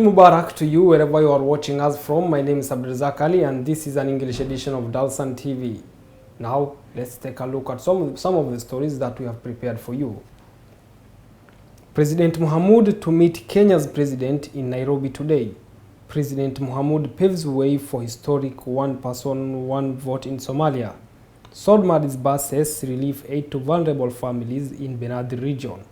Mubarak to you wherever you are watching us from. My name is Abdulrazak Ali and this is an English edition of Dalsan TV. Now let's take a look at some of the stories that we have prepared for you. President Mohamud to meet Kenya's president in Nairobi today. President Mohamud paves way for historic one person, one vote in Somalia. Soldmad disburses relief aid to vulnerable families in Benadi region.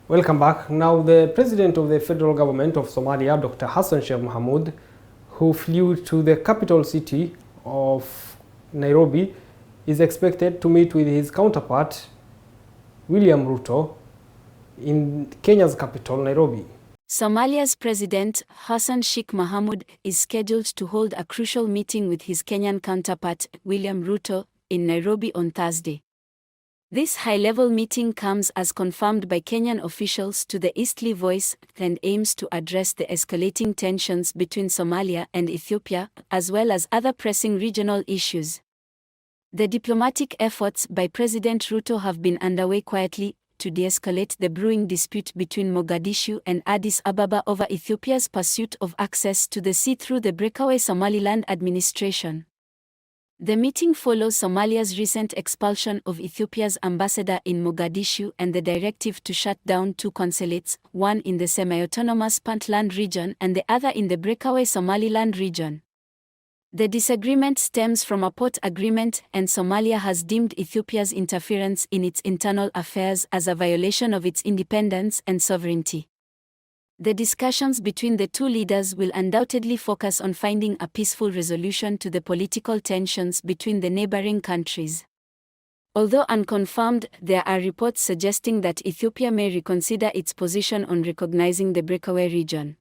Welcome back. Now, the President of the Federal Government of Somalia, Dr. Hassan Sheikh Mohamud, who flew to the capital city of Nairobi, is expected to meet with his counterpart, William Ruto, in Kenya's capital, Nairobi. Somalia's President Hassan Sheikh Mohamud is scheduled to hold a crucial meeting with his Kenyan counterpart, William Ruto, in Nairobi on Thursday. This high-level meeting comes as confirmed by Kenyan officials to the Eastleigh Voice and aims to address the escalating tensions between Somalia and Ethiopia, as well as other pressing regional issues. The diplomatic efforts by President Ruto have been underway quietly to de-escalate the brewing dispute between Mogadishu and Addis Ababa over Ethiopia's pursuit of access to the sea through the breakaway Somaliland administration. The meeting follows Somalia's recent expulsion of Ethiopia's ambassador in Mogadishu and the directive to shut down two consulates, one in the semi-autonomous Puntland region and the other in the breakaway Somaliland region. The disagreement stems from a port agreement, and Somalia has deemed Ethiopia's interference in its internal affairs as a violation of its independence and sovereignty. The discussions between the two leaders will undoubtedly focus on finding a peaceful resolution to the political tensions between the neighboring countries. Although unconfirmed, there are reports suggesting that Ethiopia may reconsider its position on recognizing the breakaway region.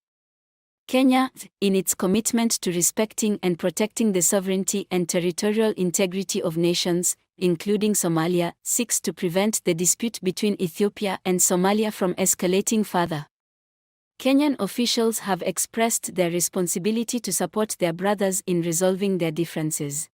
Kenya, in its commitment to respecting and protecting the sovereignty and territorial integrity of nations, including Somalia, seeks to prevent the dispute between Ethiopia and Somalia from escalating further. Kenyan officials have expressed their responsibility to support their brothers in resolving their differences.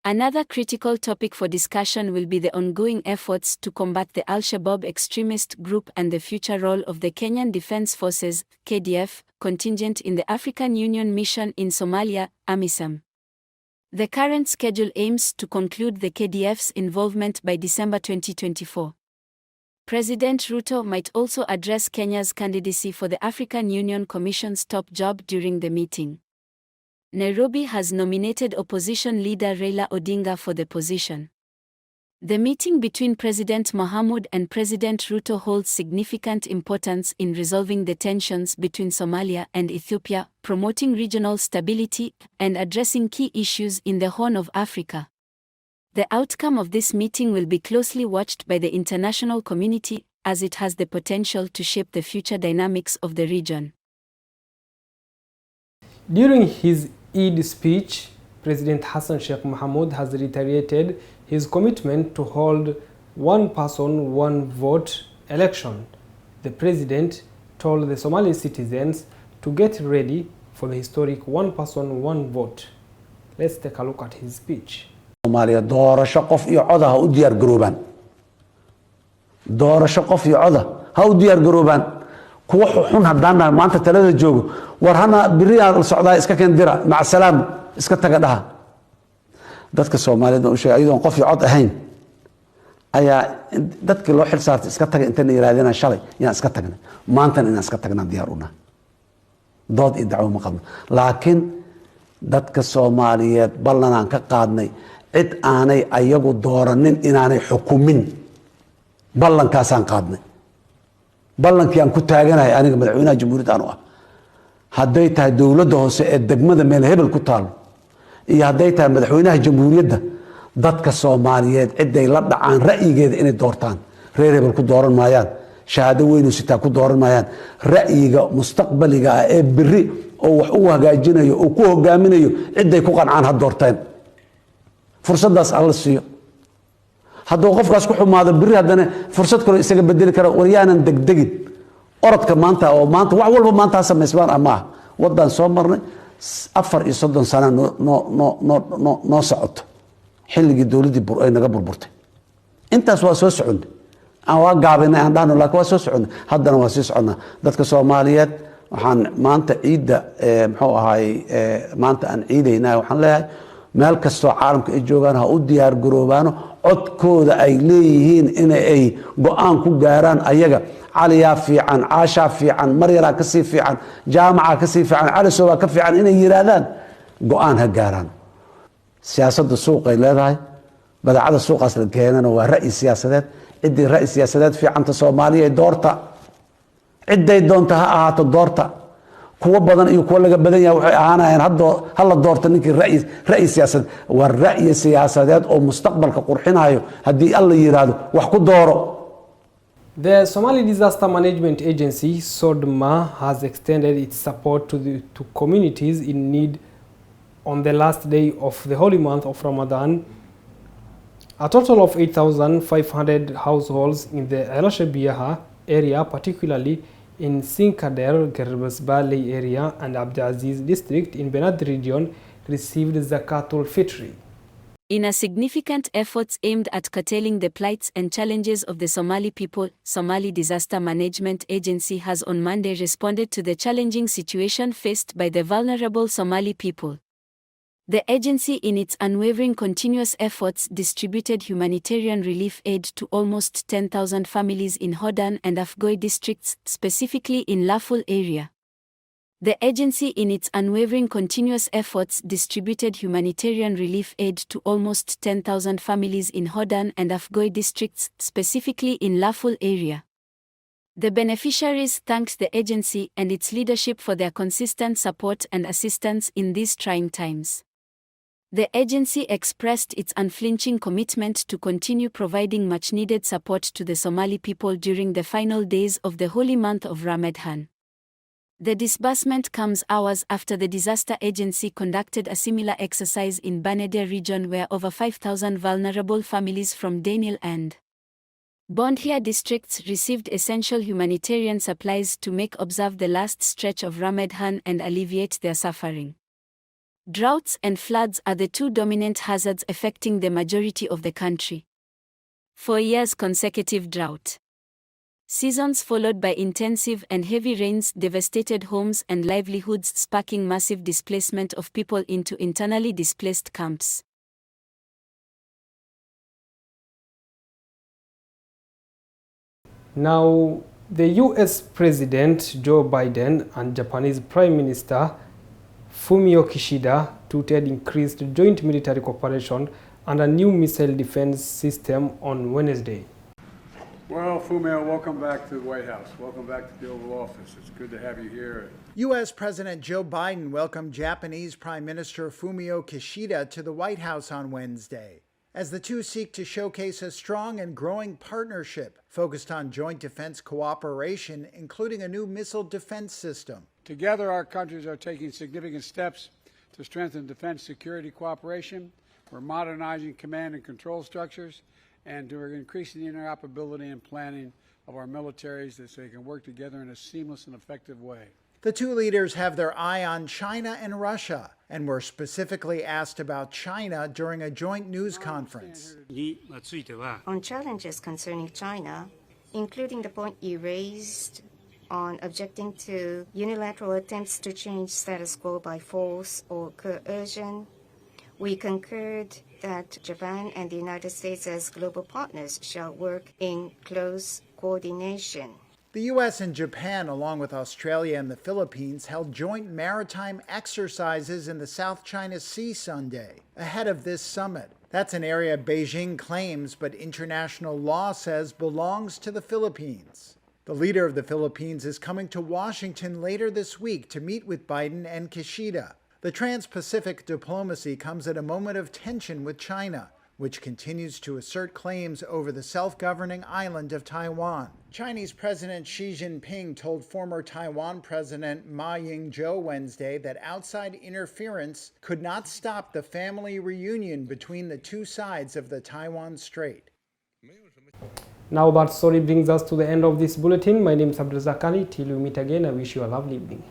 Another critical topic for discussion will be the ongoing efforts to combat the Al-Shabaab extremist group and the future role of the Kenyan Defense Forces, KDF, contingent in the African Union Mission in Somalia, AMISOM. The current schedule aims to conclude the KDF's involvement by December 2024. President Ruto might also address Kenya's candidacy for the African Union Commission's top job during the meeting. Nairobi has nominated opposition leader Raila Odinga for the position. The meeting between President Mohamud and President Ruto holds significant importance in resolving the tensions between Somalia and Ethiopia, promoting regional stability, and addressing key issues in the Horn of Africa. The outcome of this meeting will be closely watched by the international community, as it has the potential to shape the future dynamics of the region. During his Eid speech, President Hassan Sheikh Mohamud has reiterated his commitment to hold one person, one vote election. The president told the Somali citizens to get ready for the historic one person, one vote. Let's take a look at his speech. Somalia doorasho qof iyo cod ha u diyaar garoobaan. Doorasho qof iyo cod ha u diyaar garoobaan. Kuwa xun hadaan maanta talada joogo war hana biriya socdaa iska keen dira mac salaam iska taga dhaha. Dadka Soomaalida u sheegay ayadoo qof iyo cod ahayn ayaa dadkii loo xil saartay iska taga inta yiraahdeen shalay yaa iska tagna maanta inaan iska tagna diyaar una. Dood iyo dacwo ma qabno. Laakiin dadka Soomaaliyeed ballanaan ka qaadnay cid aanay ayagu dooranin inaanay xukumin ballankaasaan qaadnay ballankii aan ku taaganahay aniga madaxweynaha jamhuuriyadda aanu ah hadday tahay dowladda hoose ee degmada meel hebel ku taalo iyo hadday tahay madaxweynaha jamhuuriyadda dadka Soomaaliyeed ciday la dhacaan ra'yigeeda inay doortaan reer hebel ku dooran maayaan shahaado weyn oo sitaa ku dooran maayaan ra'yiga mustaqbaliga ah ee biri oo wax uu hagaajinayo oo ku hogaaminayo ciday ku qancaan ha doorteen fursadaas alla siiyo hadduu qofkaas ku xumaado biri haddana fursad kale isaga bedeli kara waryaanan degdegin orodka maanta oo maanta wax walba maanta sameysmaan ama wadan soo marnay 34 sano no socoto xilligii dawladii ay naga burburtay intaas waa soo socon aan waa gaabinay aan dhahno laakiin waa soo soconnay haddana waa sii soconnaa dadka Soomaaliyeed waxaan maanta ciidda muxuu ahaay maanta aan ciidaynaa waxaan leeyahay meel kastoo caalamka ay joogaan ha u diyaar garoobaano codkooda ay leeyihiin in ay go'aan ku gaaraan ayaga caliyaa fiican caashaa fiican maryaraa ka sii fiican jaamaca ka sii fiican calisoobaa ka fiican inay yiraahdaan go'aan ha gaaraan siyaasadda suuqay leedahay badeecada suuqaas la keenana waa ra'yi siyaasadeed ciddii ra'yi siyaasadeed fiicanta Soomaaliya doorta cidday doonta ha ahaato doorta kuwa badan iyo kuwa laga badan yahay waxay ahaanayaan hal la doorto ninkii ra'yi siyaasadeed waa ra'yi siyaasadeed oo mustaqbalka qurxinayo haddii alla yiraahdo wax ku dooro. The Somali Disaster Management Agency, SODMA, has extended its support to communities in need on the last day of the holy month of Ramadan. A total of 8,500 households in the El Shabiyaha area, particularly in Sinkader, Gerbesbali area and Abdulaziz district in Benad region, received Zakatul Fitri. In a significant effort aimed at curtailing the plights and challenges of the Somali people, Somali Disaster Management Agency has on Monday responded to the challenging situation faced by the vulnerable Somali people. The agency, in its unwavering continuous efforts, distributed humanitarian relief aid to almost 10,000 families in Hodan and Afgoy districts, specifically in Laful area. The agency, in its unwavering continuous efforts, distributed humanitarian relief aid to almost 10,000 families in Hodan and Afgoy districts, specifically in Laful area. The beneficiaries thanked the agency and its leadership for their consistent support and assistance in these trying times. The agency expressed its unflinching commitment to continue providing much-needed support to the Somali people during the final days of the holy month of Ramadan. The disbursement comes hours after the disaster agency conducted a similar exercise in Banede region where over 5,000 vulnerable families from Daniel and Bondhia districts received essential humanitarian supplies to make observe the last stretch of Ramadan and alleviate their suffering. Droughts and floods are the two dominant hazards affecting the majority of the country. 4 years consecutive drought. Seasons followed by intensive and heavy rains devastated homes and livelihoods, sparking massive displacement of people into internally displaced camps. Now, the US President Joe Biden and Japanese Prime Minister Fumio Kishida touted increased joint military cooperation and a new missile defense system on Wednesday. Well, Fumio, welcome back to the White House. Welcome back to the Oval Office. It's good to have you here. U.S. President Joe Biden welcomed Japanese Prime Minister Fumio Kishida to the White House on Wednesday, as the two seek to showcase a strong and growing partnership focused on joint defense cooperation, including a new missile defense system. Together, our countries are taking significant steps to strengthen defense security cooperation. We're modernizing command and control structures, and we're increasing the interoperability and planning of our militaries so they can work together in a seamless and effective way. The two leaders have their eye on China and Russia, and were specifically asked about China during a joint news conference. On challenges concerning China, including the point you raised on objecting to unilateral attempts to change status quo by force or coercion, we concurred that Japan and the United States as global partners shall work in close coordination. The U.S. and Japan, along with Australia and the Philippines, held joint maritime exercises in the South China Sea Sunday, ahead of this summit. That's an area Beijing claims, but international law says belongs to the Philippines. The leader of the Philippines is coming to Washington later this week to meet with Biden and Kishida. The Trans-Pacific diplomacy comes at a moment of tension with China, which continues to assert claims over the self-governing island of Taiwan. Chinese President Xi Jinping told former Taiwan President Ma Ying-jeou Wednesday that outside interference could not stop the family reunion between the two sides of the Taiwan Strait. Now that story brings us to the end of this bulletin. My name is Abdul Zakani. Till we meet again, I wish you a lovely evening.